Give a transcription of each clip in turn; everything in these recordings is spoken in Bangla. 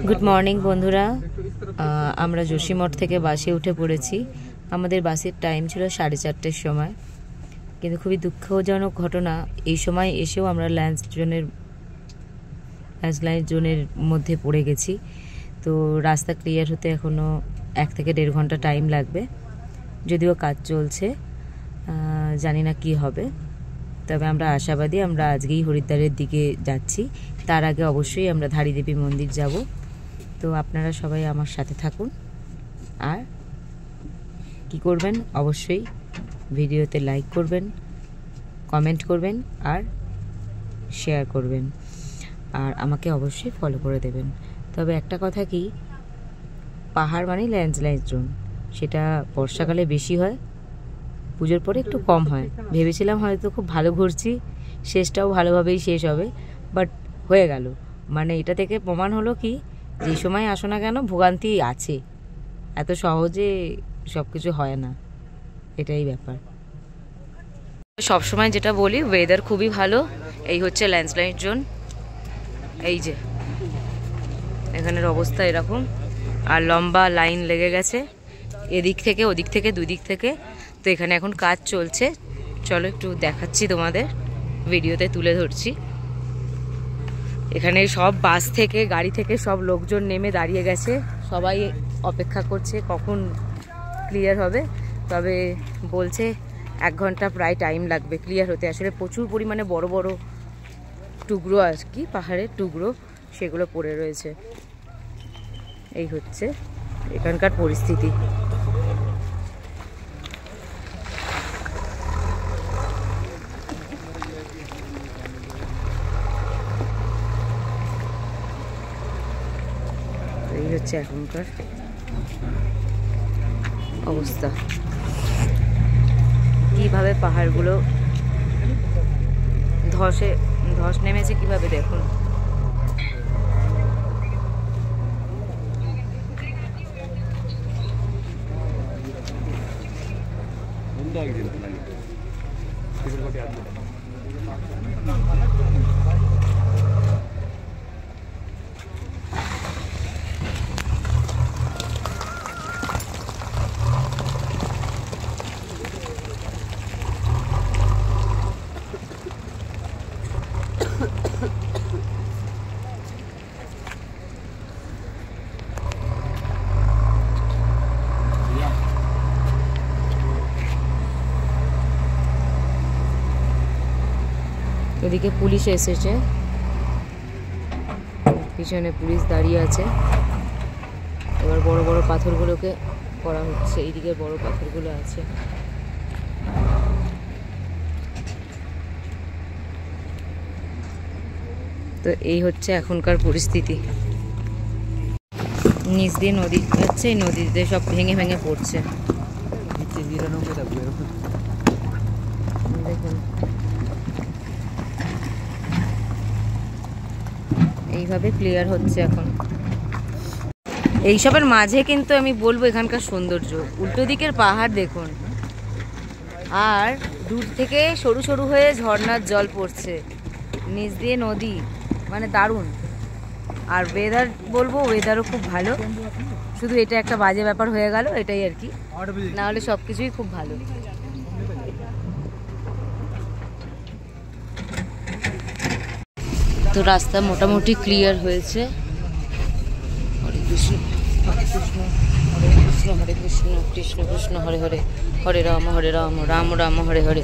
গুড মর্নিং বন্ধুরা, আমরা যোশীমঠ থেকে বাসে উঠে পড়েছি। আমাদের বাসের টাইম ছিল 4:30টার সময়, কিন্তু খুবই দুঃখজনক ঘটনা, এই সময় এসেও আমরা ল্যান্ড জোনের মধ্যে পড়ে গেছি। তো রাস্তা ক্লিয়ার হতে এখনও 1 থেকে 1.5 ঘন্টা টাইম লাগবে, যদিও কাজ চলছে, জানি না কি হবে। তবে আমরা আশাবাদী, আমরা আজকেই হরিদ্বারের দিকে যাচ্ছি। তার আগে অবশ্যই আমরা ধারীদেবী মন্দির যাব। তো আপনারা সবাই আমার সাথে থাকুন, আর কি করবেন, অবশ্যই ভিডিওতে লাইক করবেন, কমেন্ট করবেন আর শেয়ার করবেন, আর আমাকে অবশ্যই ফলো করে দেবেন। তবে একটা কথা কি, পাহাড় মানে ল্যান্ডস্লাইড জোন, সেটা বর্ষাকালে বেশি হয়, পুজোর পরে একটু কম হয়। ভেবেছিলাম হয়তো খুব ভালো ঘুরছি, শেষটাও ভালোভাবেই শেষ হবে, বাট হয়ে গেল। মানে এটা থেকে প্রমাণ হলো কি, যে সময় আসো না কেন ভোগান্তি আছে, এত সহজে সব কিছু হয় না, এটাই ব্যাপার। সবসময় যেটা বলি, ওয়েদার খুবই ভালো। এই হচ্ছে ল্যান্ডস্লাইড জোন, এই যে এখানের অবস্থা এরকম, আর লম্বা লাইন লেগে গেছে এদিক থেকে ওদিক থেকে, দুই দিক থেকে। তো এখানে এখন কাজ চলছে, চলো একটু দেখাচ্ছি তোমাদের, ভিডিওতে তুলে ধরছি। এখানে সব বাস থেকে, গাড়ি থেকে সব লোকজন নেমে দাঁড়িয়ে গেছে, সবাই অপেক্ষা করছে কখন ক্লিয়ার হবে। তবে বলছে 1 ঘন্টা প্রায় টাইম লাগবে ক্লিয়ার হতে। আসলে প্রচুর পরিমাণে বড় বড় টুকরো আর কি, পাহাড়ের টুকরো, সেগুলো পড়ে রয়েছে। এই হচ্ছে এখানকার পরিস্থিতি। এই হচ্ছে এখনকার অবস্থা, কিভাবে পাহাড়গুলো ধস নেমেছে কিভাবে দেখুন। এদিকে পুলিশ এসেছে, পিছনে পুলিশ দাঁড়িয়ে আছে। এবার বড় বড় পাথরগুলোকে করা হচ্ছে, এইদিকে বড় পাথরগুলো আছে। তো এই হচ্ছে এখনকার পরিস্থিতি। নিচ দিয়ে নদী যাচ্ছে, এই নদীতে সব ভেঙে ভেঙে পড়ছে, দেখুন। এইভাবে ক্লিয়ার হচ্ছে এখন। এইসবের মাঝে কিন্তু আমি বলবো এখানকার সৌন্দর্য, উল্টো দিকের পাহাড় দেখুন, আর দূর থেকে সরু সরু হয়ে ঝর্ণার জল পড়ছে, নিচ দিয়ে নদী, মানে দারুণ। আর ওয়েদার বলবো, ওয়েদারও খুব ভালো, শুধু এটা একটা বাজে ব্যাপার হয়ে গেল, এটাই আর কি, না হলে সব কিছুই খুব ভালো। তো রাস্তা মোটামুটি ক্লিয়ার হয়েছে। হরে কৃষ্ণ হরে কৃষ্ণ, হরে কৃষ্ণ হরে কৃষ্ণ, কৃষ্ণ কৃষ্ণ হরে হরে, হরে রাম রাম রাম হরে হরে।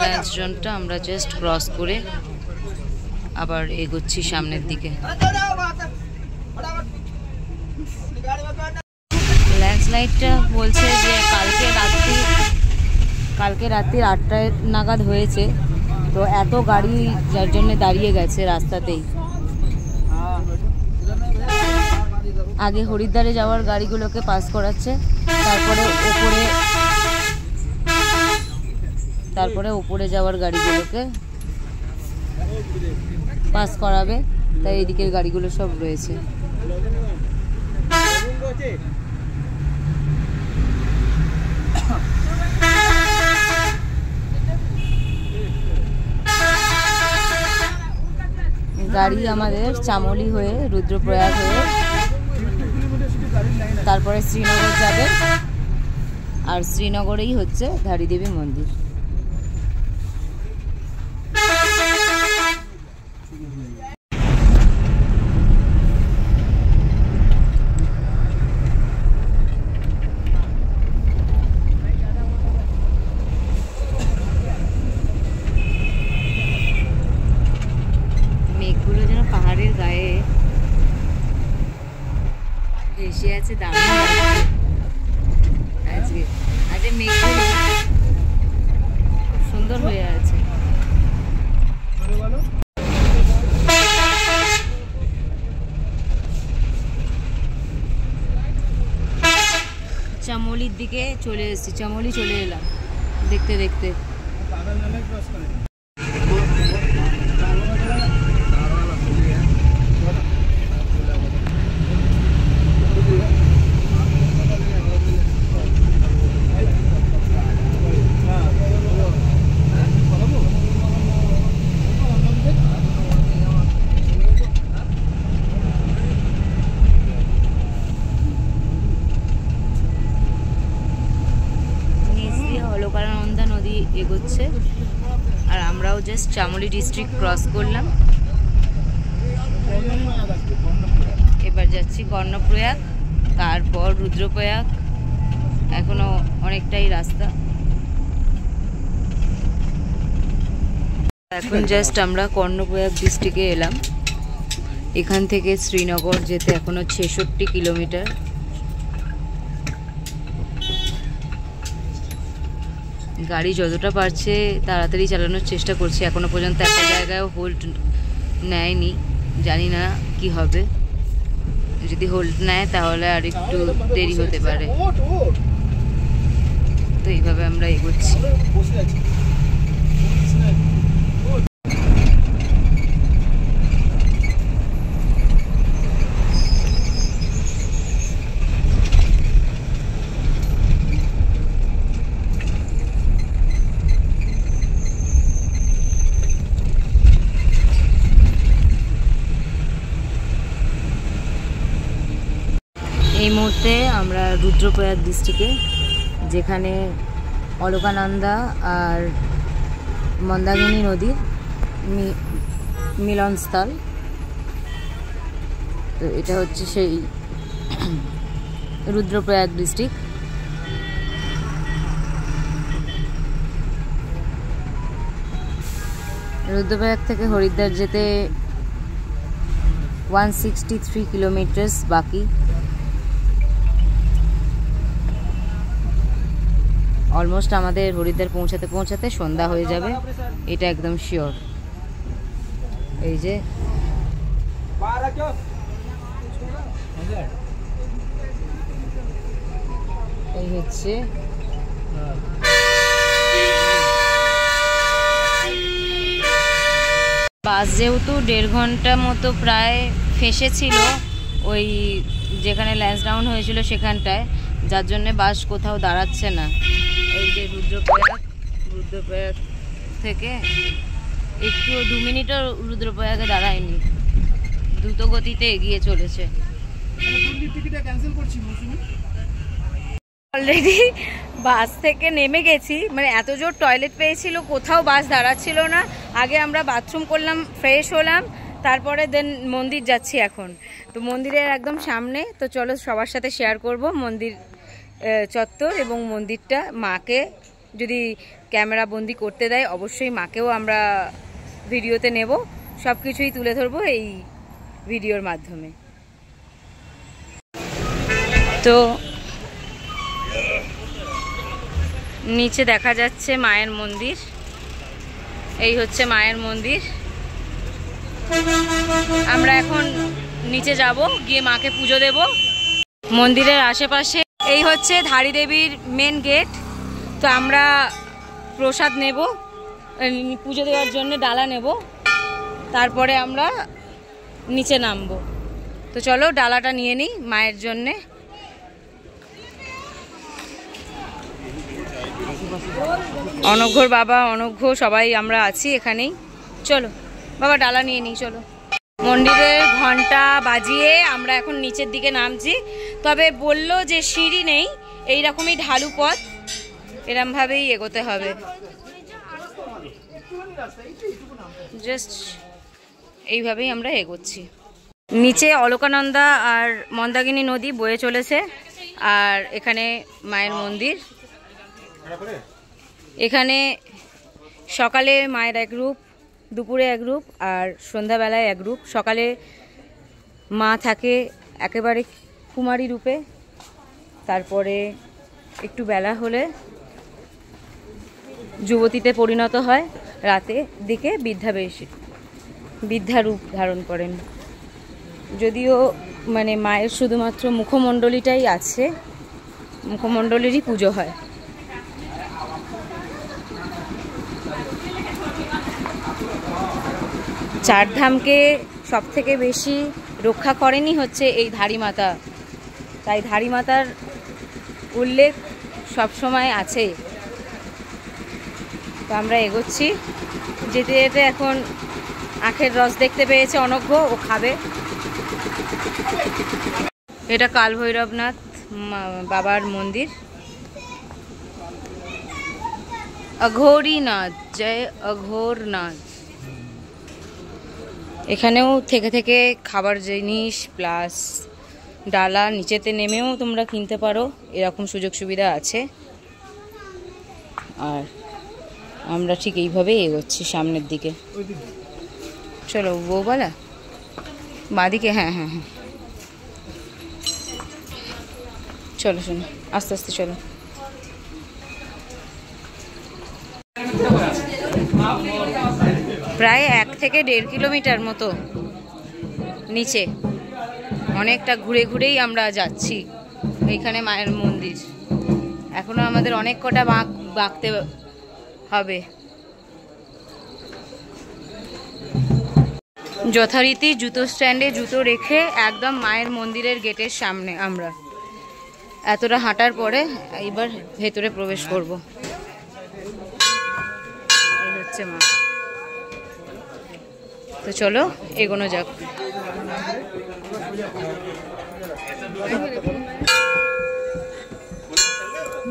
ল্যান্ড জোনটা আমরা জাস্ট ক্রস করে আবার এগোচ্ছি সামনের দিকে। ল্যান্ডস্লাইডটা বলছে যে কালকে রাত্রি 8টা নাগাদ হয়েছে। তো এত গাড়ি যার জন্য দাঁড়িয়ে গেছে রাস্তাতেই। আগে হরিদ্বারে যাওয়ার গাড়িগুলোকে পাস করাচ্ছে, তারপরে উপরে যাওয়ার গাড়িগুলোকে পাস করাবে, তাই এদিকের গাড়িগুলো সব রয়েছে। গাড়ি আমাদের চামোলি হয়ে রুদ্রপ্রয়াগ হয়ে তারপরে শ্রীনগর যাবে, আর শ্রীনগরেই হচ্ছে ধারী দেবী মন্দির। মেঘগুলো যেন পাহাড়ের গায়ে ভেসে আছে, দারুণ লাগছে আজকে। আজকে মেঘগুলো খুব সুন্দর হয়ে আছে। চামোলির দিকে চলে এসেছি, চামোলি চলে এলাম দেখতে দেখতে। অলকানন্দা নদী এগোচ্ছে আর আমরাও জাস্ট চামোলি ডিস্ট্রিক্ট ক্রস করলাম। এবার যাচ্ছি কর্ণপ্রয়াগ, তারপর রুদ্রপ্রয়াগ। এখনো অনেকটাই রাস্তা। এখন জাস্ট আমরা কর্ণপ্রয়াগ ডিস্ট্রিক্টে এলাম। এখান থেকে শ্রীনগর যেতে এখনো 66 কিলোমিটার। গাড়ি যতটা পারছে তাড়াতাড়ি চালানোর চেষ্টা করছি। এখনো পর্যন্ত একটা জায়গায় হোল্ড নেয়নি, জানি না কি হবে। যদি হোল্ড নেয় তাহলে আর একটু দেরি হতে পারে। তো এইভাবে আমরা এগোচ্ছি। এই মুহূর্তে আমরা রুদ্রপ্রয়াগ ডিস্ট্রিক্টে, যেখানে অলকানন্দা আর মন্দাকিনী নদীর মিলনস্থল। তো এটা হচ্ছে সেই রুদ্রপ্রয়াগ ডিস্ট্রিক্ট। রুদ্রপ্রয়াগ থেকে হরিদ্বার যেতে 163 কিলোমিটার বাকি। অলমোস্ট আমাদের হরিদ্বার পৌঁছাতে পৌঁছাতে সন্ধ্যা হয়ে যাবে, এটা একদম শিওর। এই যে এই হচ্ছে বাস, যেহেতু 1.5 ঘন্টা মতো প্রায় ফেঁসেছিল ওই যেখানে ল্যান্স ডাউন হয়েছিল সেখানটায়, যার জন্যে বাস কোথাও দাঁড়াচ্ছে না। এই যে রুদ্রপ্রয়াগ থেকে একটু 2 মিনিটও রুদ্রপ্রয়াগে দাঁড়ায়নি, দ্রুত গতিতে এগিয়ে চলেছে। অলরেডি বাস থেকে নেমে গেছি, মানে এত জোর টয়লেট পেয়েছিল, কোথাও বাস দাঁড়াচ্ছিল না। আগে আমরা বাথরুম করলাম, ফ্রেশ হলাম, তারপরে দেন মন্দির যাচ্ছি এখন। তো মন্দিরের একদম সামনে। তো চলো সবার সাথে শেয়ার করব মন্দির চত্বর এবং মন্দিরটা। মাকে যদি ক্যামেরা বন্দি করতে দেয় অবশ্যই মাকেও আমরা ভিডিওতে নেব, সব কিছুই তুলে ধরবো এই ভিডিওর মাধ্যমে। তো নিচে দেখা যাচ্ছে মায়ের মন্দির, এই হচ্ছে মায়ের মন্দির। আমরা এখন নিচে যাব, গিয়ে মাকে পুজো দেব। মন্দিরের আশেপাশে এই হচ্ছে ধারী দেবীর মেন গেট। তো আমরা প্রসাদ নেব, পুজো দেওয়ার জন্য ডালা নেব, তারপরে আমরা নিচে নামবো। তো চলো ডালাটা নিয়ে নিই মায়ের জন্যে। অনঘ্যর বাবা, অনঘ্য সবাই আমরা আছি এখানেই। চলো বাবা ডালা নিয়ে নিই, চলো। মন্দিরের ঘন্টা বাজিয়ে আমরা এখন নিচের দিকে নামছি। তবে বললো যে সিঁড়ি নেই, এইরকমই ঢালু পথ, এরমভাবেই এগোতে হবে। জাস্ট এইভাবেই আমরা এগোচ্ছি। নিচে অলকানন্দা আর মন্দাকিনী নদী বয়ে চলেছে, আর এখানে মায়ের মন্দির। এখানে সকালে মায়ের এক রূপ, দুপুরে এক রূপ, আর সন্ধ্যাবেলায় এক রূপ। সকালে মা থাকে একেবারে কুমারী রূপে, তারপরে একটু বেলা হলে যুবতীতে পরিণত হয়, রাতে দিকে বৃদ্ধা রূপ ধারণ করেন। যদিও মানে মায়ের শুধুমাত্র মুখমণ্ডলীটাই আছে, মুখমণ্ডলেরই পুজো হয়। চারধামকে সব থেকে বেশি রক্ষা করেনই হচ্ছে এই ধারী মাতা, তাই ধারী মাতার উল্লেখ সবসময় আছে। তো আমরা এগোচ্ছি, যেতে যেতে এখন আখের রস দেখতে পেয়েছে অনঘ্য, ও খাবে। এটা কাল ভৈরবনাথ বাবার মন্দির। অঘোরীনাথ, জয় অঘোরনাথ। এখানেও থেকে থেকে খাবার জিনিস প্লাস ডালা নিচেতে নেমেও তোমরা কিনতে পারো, এরকম সুযোগ সুবিধা আছে। আর আমরা ঠিক এইভাবেই এগোচ্ছি সামনের দিকে। চলো বউবালা, বাঁদিকে। হ্যাঁ হ্যাঁ হ্যাঁ, চলো শোনো, আস্তে আস্তে চলো। প্রায় 1 থেকে 1.5 কিলোমিটার মতো নিচে, অনেকটা ঘুরে ঘুরেই আমরা যাচ্ছি। এইখানে মায়ের মন্দির, এখনো আমাদের অনেক কটা বাঁকতে হবে। যথারীতি জুতো স্ট্যান্ডে জুতো রেখে একদম মায়ের মন্দিরের গেটের সামনে আমরা এতটা হাঁটার পরে এবার ভেতরে প্রবেশ করব। এই হচ্ছে মা। তো চলো এগোনো যাক।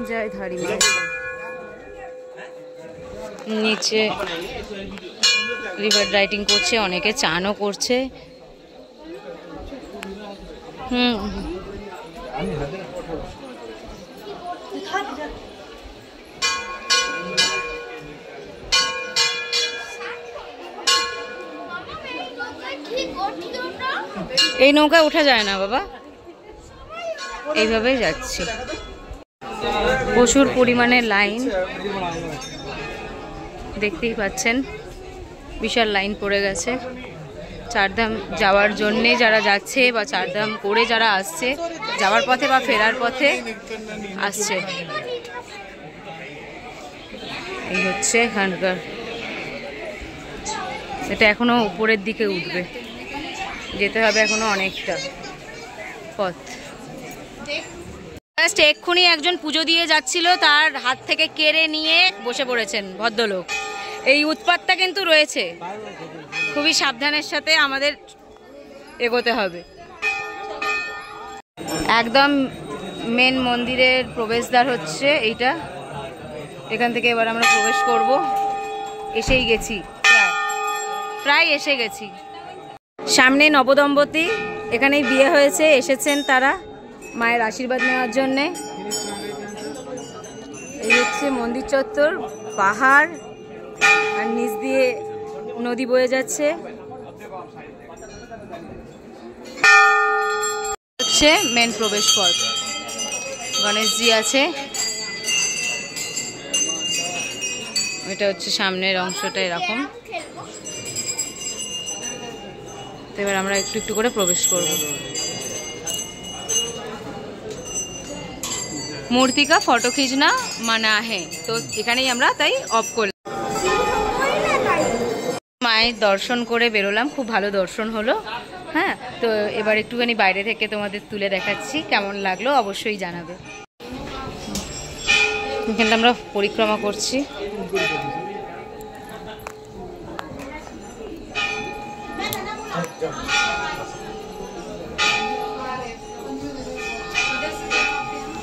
জয় ধারী মা। নিচে রিভার রাইডিং করছে, অনেকে চানও করছে। এই নৌকায় ওঠা যায় না বাবা, এইভাবেই যাচ্ছি। প্রচুর পরিমাণে লাইন দেখতেই পাচ্ছেন, বিশাল লাইন পড়ে গেছে। চারধাম যাওয়ার জন্যে যারা যাচ্ছে বা চারধাম করে যারা আসছে, যাওয়ার পথে বা ফেরার পথে আসছে। এই হচ্ছে এখানকার, এটা এখনো উপরের দিকে উঠবে, যেতে হবে এখনো অনেকটা পথ। জাস্ট এক্ষুনি একজন পুজো দিয়ে যাচ্ছিল, তার হাত থেকে কেড়ে নিয়ে বসে পড়েছেন ভদ্রলোক। এই উৎপাতটা কিন্তু রয়েছে, খুবই সাবধানের সাথে আমাদের এগোতে হবে। একদম মেন মন্দিরের প্রবেশদ্বার হচ্ছে এইটা, এখান থেকে এবার আমরা প্রবেশ করব। এসেই গেছি, প্রায় এসে গেছি। সামনে নবদম্পতি, এখানেই বিয়ে হয়েছে, এসেছেন তারা মায়ের আশীর্বাদ নেওয়ার জন্যে। এই হচ্ছে মন্দির চত্বর, পাহাড় আর নিচ দিয়ে নদী বয়ে যাচ্ছে। হচ্ছে মেন প্রবেশ পথ, গণেশজি আছে। এটা হচ্ছে সামনের অংশটা এরকম। তো এবার আমরা একটু একটু করে প্রবেশ করব। मूर्ति का फोटो खींचना मना है, तो এখানেই আমরা তাই অফ করলাম। মায়ের দর্শন করে বেরোলাম, খুব ভালো দর্শন হলো। হ্যাঁ, তো এবার একটুখানি বাইরে থেকে তোমাদের তুলে দেখাচ্ছি, কেমন লাগলো অবশ্যই জানাবে। এখানটা আমরা পরিক্রমা করছি।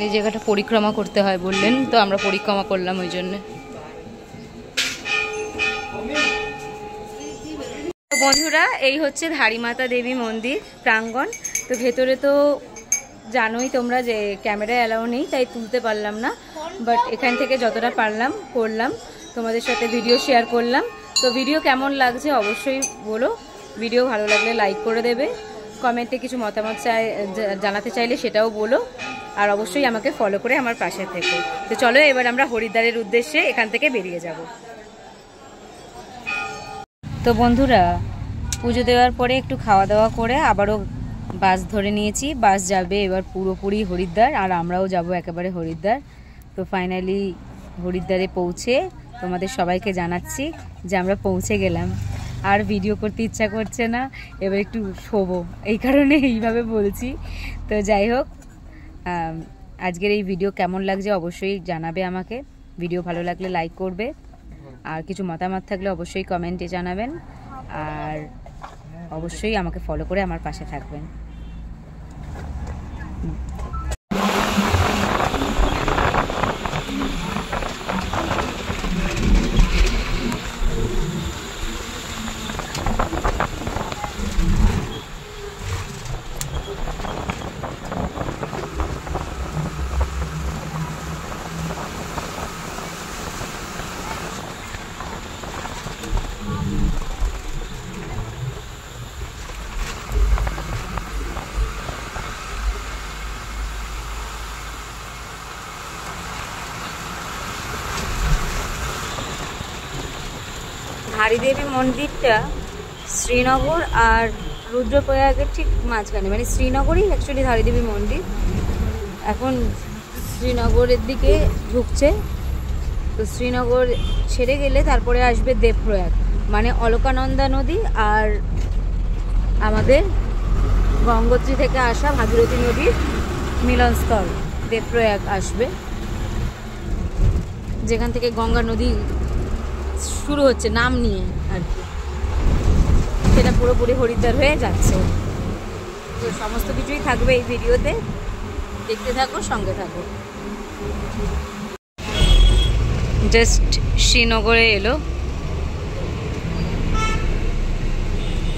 এই জায়গাটা পরিক্রমা করতে হয় বললেন, তো আমরা পরিক্রমা করলাম ওই জন্য। বন্ধুরা, এই হচ্ছে ধারীমাতা দেবী মন্দির প্রাঙ্গণ। তো ভেতরে তো জানোই তোমরা যে ক্যামেরায় অ্যালাউ নেই, তাই তুলতে পারলাম না, বাট এখান থেকে যতটা পারলাম করলাম, তোমাদের সাথে ভিডিও শেয়ার করলাম। তো ভিডিও কেমন লাগছে অবশ্যই বলো, ভিডিও ভালো লাগলে লাইক করে দেবে, কমেন্টে কিছু মতামত জানাতে চাইলে সেটাও বলো, আর অবশ্যই আমাকে ফলো করে আমার পাশে থেকো। তো চলো এবার আমরা হরিদ্বারের উদ্দেশ্যে এখান থেকে বেরিয়ে যাব। তো বন্ধুরা, পুজো দেওয়ার পরে একটু খাওয়া দাওয়া করে আবারও বাস ধরে নিয়েছি। বাস যাবে এবার পুরোপুরি হরিদ্বার, আর আমরাও যাব একেবারে হরিদ্বার। তো ফাইনালি হরিদ্বারে পৌঁছে তোমাদের সবাইকে জানাচ্ছি যে আমরা পৌঁছে গেলাম। আর ভিডিও করতে ইচ্ছা করছে না, এবার একটু শোবো, এই কারণে এইভাবে বলছি। তো যাই হোক, আজকের এই ভিডিও কেমন লাগছে অবশ্যই জানাবে আমাকে। ভিডিও ভালো লাগলে লাইক করবে, আর কিছু মতামত থাকলে অবশ্যই কমেন্টে জানাবেন, আর অবশ্যই আমাকে ফলো করে আমার পাশে থাকবেন। ধারীদেবী মন্দিরটা শ্রীনগর আর রুদ্রপ্রয়াগের ঠিক মাঝখানে, মানে শ্রীনগরেই অ্যাকচুয়ালি ধারীদেবী মন্দির। এখন শ্রীনগরের দিকে ঢুকছে, তো শ্রীনগর ছেড়ে গেলে তারপরে আসবে দেবপ্রয়াগ, মানে অলকানন্দা নদী আর আমাদের গঙ্গোত্রী থেকে আসা ভাগীরথী নদীর মিলনস্থল দেবপ্রয়াগ আসবে, যেখান থেকে গঙ্গা নদী শুরু হচ্ছে নাম নিয়ে আর কি। সেটা পুরোপুরি হরিদ্বার হয়ে যাচ্ছে। তো সমস্ত কিছুই থাকবে এই ভিডিওতে, দেখতে থাকো, সঙ্গে থাকো। জাস্ট শ্রীনগরে এলো।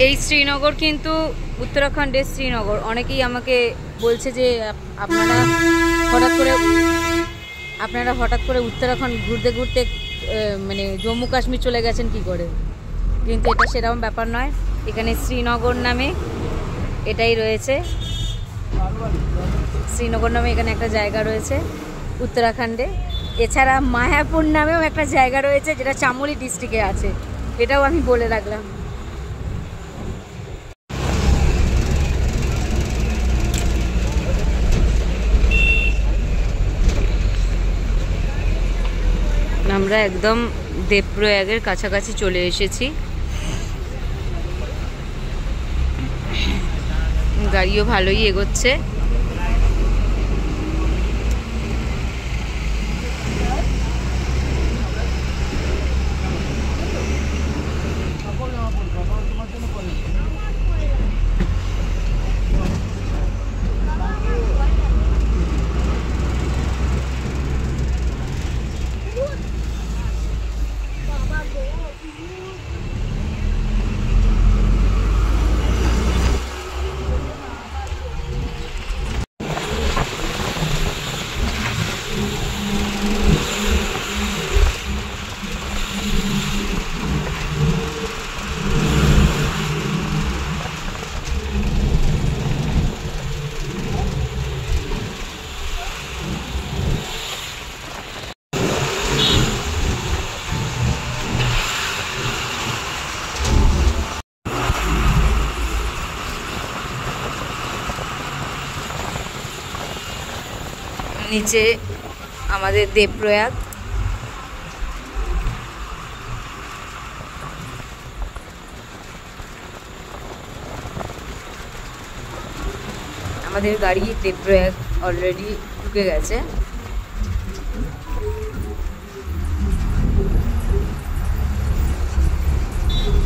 এই শ্রীনগর কিন্তু উত্তরাখণ্ডের শ্রীনগর। অনেকেই আমাকে বলছে যে আপনারা হঠাৎ করে উত্তরাখণ্ড ঘুরতে ঘুরতে মানে জম্মু কাশ্মীর চলে গেছেন কি করে, কিন্তু এটা সেরকম ব্যাপার নয়। এখানে শ্রীনগর নামে এটাই রয়েছে, শ্রীনগর নামে এখানে একটা জায়গা রয়েছে উত্তরাখণ্ডে। এছাড়া মায়াপুর নামেও একটা জায়গা রয়েছে, যেটা চামোলি ডিস্ট্রিক্টে আছে, এটাও আমি বলে রাখলাম। আমরা একদম দেবপ্রয়াগের কাছাকাছি চলে এসেছি। গাড়িও ভালোই এগোচ্ছে। নিচে আমাদের দেবপ্রয়াগ। আমাদের গাড়ি দেবপ্রয়াগ অলরেডি ঢুকে গেছে।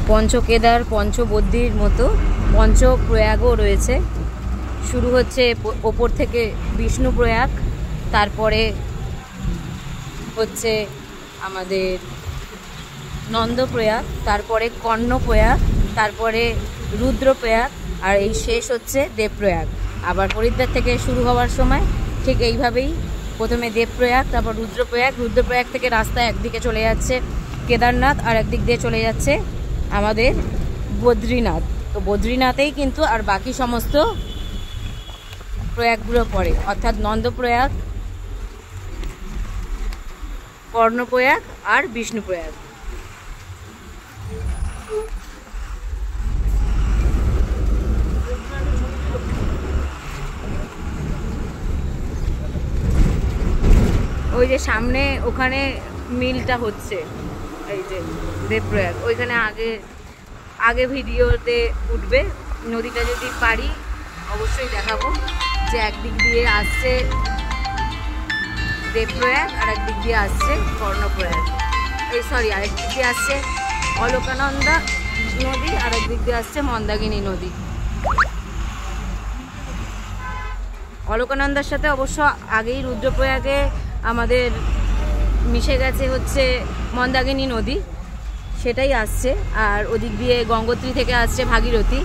পঞ্চকেদার পঞ্চবদ্রীর মতো পঞ্চপ্রয়াগও রয়েছে। শুরু হচ্ছে ওপর থেকে বিষ্ণুপ্রয়াগ, তারপরে হচ্ছে আমাদের নন্দপ্রয়াগ, তারপরে কর্ণপ্রয়াগ, তারপরে রুদ্রপ্রয়াগ, আর এই শেষ হচ্ছে দেবপ্রয়াগ। আবার হরিদ্বার থেকে শুরু হওয়ার সময় ঠিক এইভাবেই প্রথমে দেবপ্রয়াগ, তারপর রুদ্রপ্রয়াগ, রুদ্রপ্রয়াগ থেকে রাস্তা একদিকে চলে যাচ্ছে কেদারনাথ আর একদিক দিয়ে চলে যাচ্ছে আমাদের বদ্রীনাথ। তো বদ্রীনাথেই কিন্তু আর বাকি সমস্ত প্রয়াগগুলো পড়ে, অর্থাৎ নন্দপ্রয়াগ, কর্ণপ্রয়াগ আর বিষ্ণুপ্রয়াগ। ওই যে সামনে ওখানে মিলটা হচ্ছে, এই যে দেবপ্রয়াগ, ওইখানে আগে ভিডিওতে উঠবে। নদীটা যদি পারি অবশ্যই দেখাবো যে একদিক দিয়ে আসছে দেবপ্রয়াগ আর একদিক দিয়ে আসছে কর্ণপ্রয়াগ, আরেকদিক দিয়ে আসছে অলকানন্দা নদী আর একদিক দিয়ে আসছে মন্দাকিনী নদী। অলকানন্দার সাথে অবশ্য আগেই রুদ্রপ্রয়াগে আমাদের মিশে গেছে হচ্ছে মন্দাকিনী নদী, সেটাই আসছে। আর ওদিক দিয়ে গঙ্গোত্রী থেকে আসছে ভাগীরথী।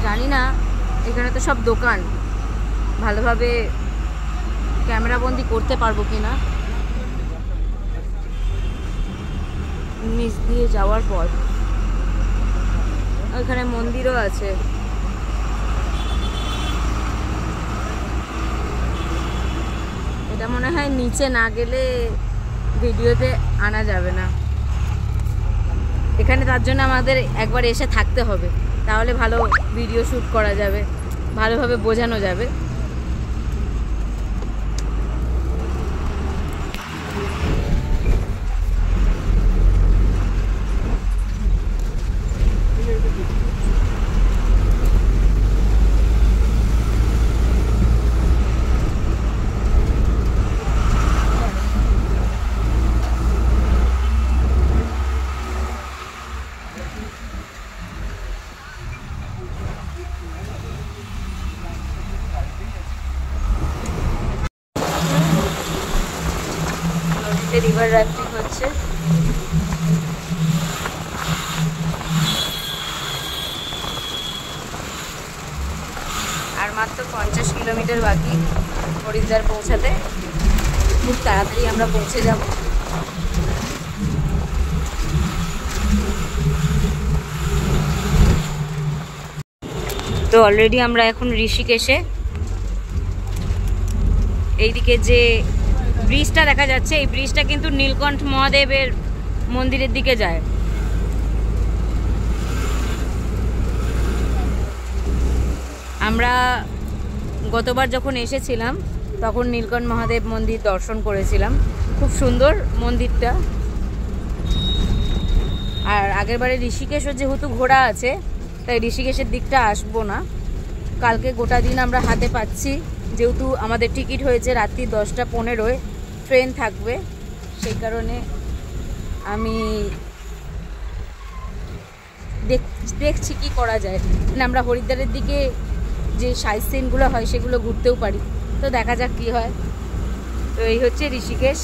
জানি না এখানে তো সব দোকান, ভালোভাবে ক্যামেরাবন্দি করতে পারবো কিনা। নিচ দিয়ে যাওয়ার পর ওইখানে মন্দিরও আছে। এটা মনে হয় নিচে না গেলে ভিডিওতে আনা যাবে না। এখানে তার জন্য আমাদের একবার এসে থাকতে হবে, তাহলে ভালো ভিডিও শ্যুট করা যাবে, ভালোভাবে বোঝানো যাবে। রিভার রাফটিং হচ্ছে। আর মাত্র 50 কিলোমিটার বাকি হরিদ্বার পৌঁছাতে, খুব তাড়াতাড়ি আমরা পৌঁছে যাব। তো অলরেডি আমরা এখন ঋষিকেশে। এইদিকে যে ব্রিজটা দেখা যাচ্ছে, এই ব্রিজটা কিন্তু নীলকণ্ঠ মহাদেবের মন্দিরের দিকে যায়। আমরা গতবার যখন এসেছিলাম তখন নীলকণ্ঠ মহাদেব মন্দির দর্শন করেছিলাম, খুব সুন্দর মন্দিরটা। আর আগেরবারে ঋষিকেশও যেহেতু ঘোরা আছে, তাই ঋষিকেশের দিকটা আসবো না। কালকে গোটা দিন আমরা হাতে পাচ্ছি, যেহেতু আমাদের টিকিট হয়েছে রাত্রি 10:15 ট্রেন থাকবে, সেই কারণে আমি দেখছি কি করা যায়। আমরা হরিদ্বারের দিকে যে সাইট সিনগুলো হয় সেগুলো ঘুরতেও পারি, তো দেখা যাক কি হয়। তো এই হচ্ছে ঋষিকেশ।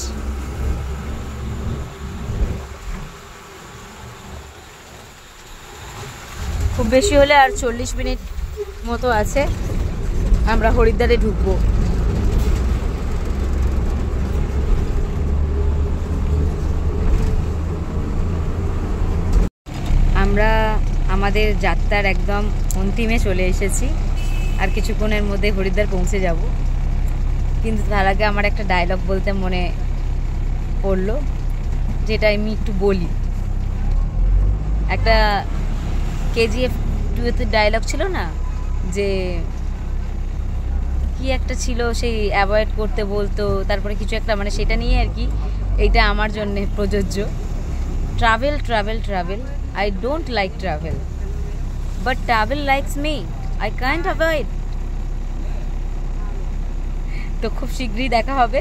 খুব বেশি হলে আর 40 মিনিট মতো আছে, আমরা হরিদ্বারে ঢুকবো। আমরা আমাদের যাত্রার একদম অন্তিমে চলে এসেছি, আর কিছুক্ষণের মধ্যে হরিদ্বার পৌঁছে যাব। কিন্তু তার আগে আমার একটা ডায়লগ বলতে মনে পড়লো, যেটা আমি একটু বলি। একটা KGF 2-তে ডায়লগ ছিল না, যে কি একটা ছিল, সেই অ্যাভয়েড করতে বলতো, তারপরে কিছু একটা, মানে সেটা নিয়ে আর কি এইটা আমার জন্য প্রযোজ্য। Travel travel travel, I don't like travel, but travel likes me, I can't avoid। তো খুব শীঘ্রই দেখা হবে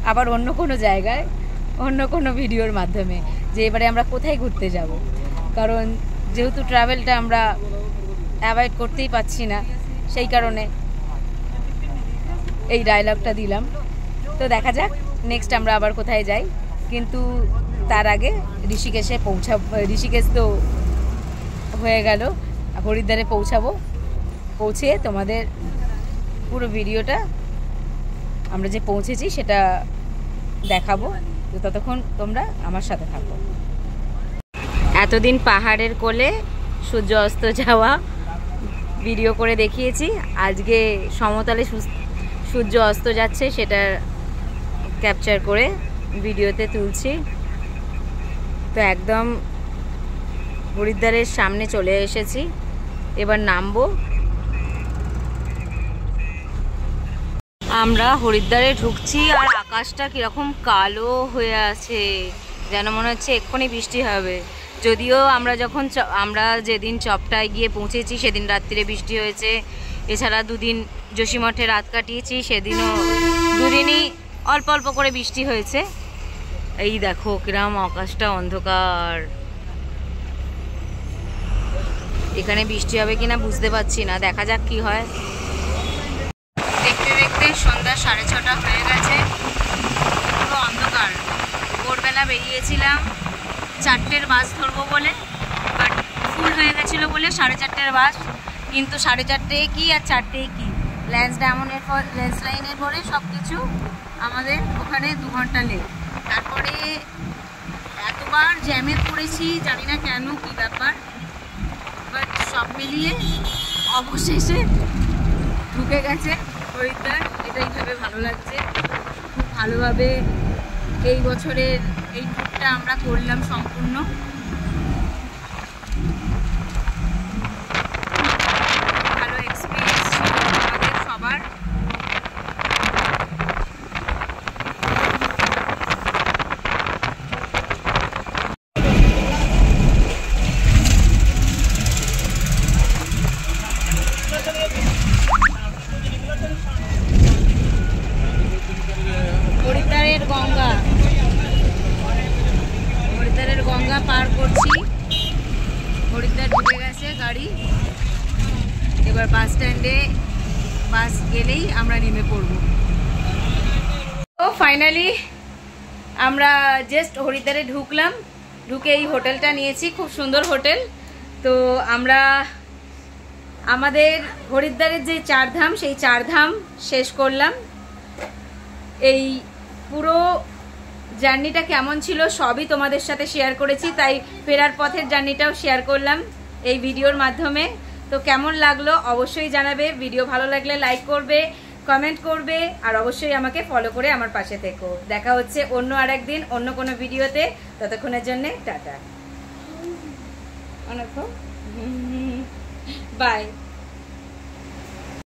আবার অন্য কোনো জায়গায়। অন্য কোনো ভিডিওর মাধ্যমে যে এবারে আমরা কোথায় ঘুরতে যাব, কারণ যেহেতু ট্রাভেলটা আমরা অ্যাভয়েড করতেই পারছি না, সেই কারণে এই ডায়লগটা দিলাম। তো দেখা যাক নেক্সট আমরা আবার কোথায় যাই, কিন্তু তার আগে ঋষিকেশ তো হয়ে গেল, হরিদ্বারে পৌঁছে তোমাদের পুরো ভিডিওটা আমরা যে পৌঁছেছি সেটা দেখাবো। তো ততক্ষণ তোমরা আমার সাথে থাকো। এতদিন পাহাড়ের কোলে সূর্য অস্ত যাওয়া ভিডিও করে দেখিয়েছি, আজকে সমতলে সূর্য অস্ত যাচ্ছে সেটা ক্যাপচার করে ভিডিওতে তুলছি। তো একদম হরিদ্বারের সামনে চলে এসেছি, এবার নামবো। আমরা হরিদ্বারে ঢুকছি আর আকাশটা কীরকম কালো হয়ে আছে, যেন মনে হচ্ছে এক্ষুনি বৃষ্টি হবে। যদিও আমরা যেদিন চপটায় গিয়ে পৌঁছেছি সেদিন রাত্রিরে বৃষ্টি হয়েছে, এছাড়া দুদিন যোশীমঠে রাত কাটিয়েছি, সেদিনও দুদিনই অল্প অল্প করে বৃষ্টি হয়েছে। এই দেখো কিরম আকাশটা অন্ধকার, এখানে বৃষ্টি হবে কিনা বুঝতে পারছি না, দেখা যাক কি হয়। দেখতে দেখতে সন্ধ্যা 6:30 হয়ে গেছে, পুরো অন্ধকার। ভোরবেলা বেরিয়েছিলাম 4টের বাস ধরবো বলে, বাট ফুল হয়ে গেছিলো বলে 4:30 বাস, কিন্তু 4:30 কি আর 4টে কি, ল্যান্ডস্লাইনের পরে সব কিছু আমাদের ওখানে 2 ঘন্টা লেট। তারপরে এতবার জ্যামে পড়েছি, জানি না কেন, কি ব্যাপার, বাট সব মিলিয়ে অবশেষে ঢুকে গেছে হরিদ্বার। এটাই ভেবে ভালো লাগছে, খুব ভালোভাবে এই বছরের এই ট্রিপটা আমরা করলাম সম্পূর্ণ। ভালো এক্সপিরিয়েন্স আমাদের সবার। হরিদ্বারের গঙ্গা পার করছি, হরিদ্বার ঢুকে গেছে গাড়ি, এবার বাস স্ট্যান্ডে বাস গেলেই আমরা নেমে পড়ব। তো ফাইনালি আমরা জাস্ট হরিদ্বারে ঢুকলাম, ঢুকে এই হোটেলটা নিয়েছি, খুব সুন্দর হোটেল। তো আমরা আমাদের হরিদ্বারের যে 4 ধাম, সেই 4 ধাম শেষ করলাম। এই পুরো জার্নিটা কেমন ছিল সবই তোমাদের সাথে শেয়ার করেছি, তাই ফেরার পথের জার্নিটাও শেয়ার করলাম এই ভিডিওর মাধ্যমে। তো কেমন লাগলো অবশ্যই জানাবে, ভিডিও ভালো লাগলে লাইক করবে, কমেন্ট করবে, আর অবশ্যই আমাকে ফলো করে আমার পাশে থেকো। দেখা হচ্ছে অন্য আরেকদিন অন্য কোনো ভিডিওতে, ততক্ষণের জন্য টাটা, বাই।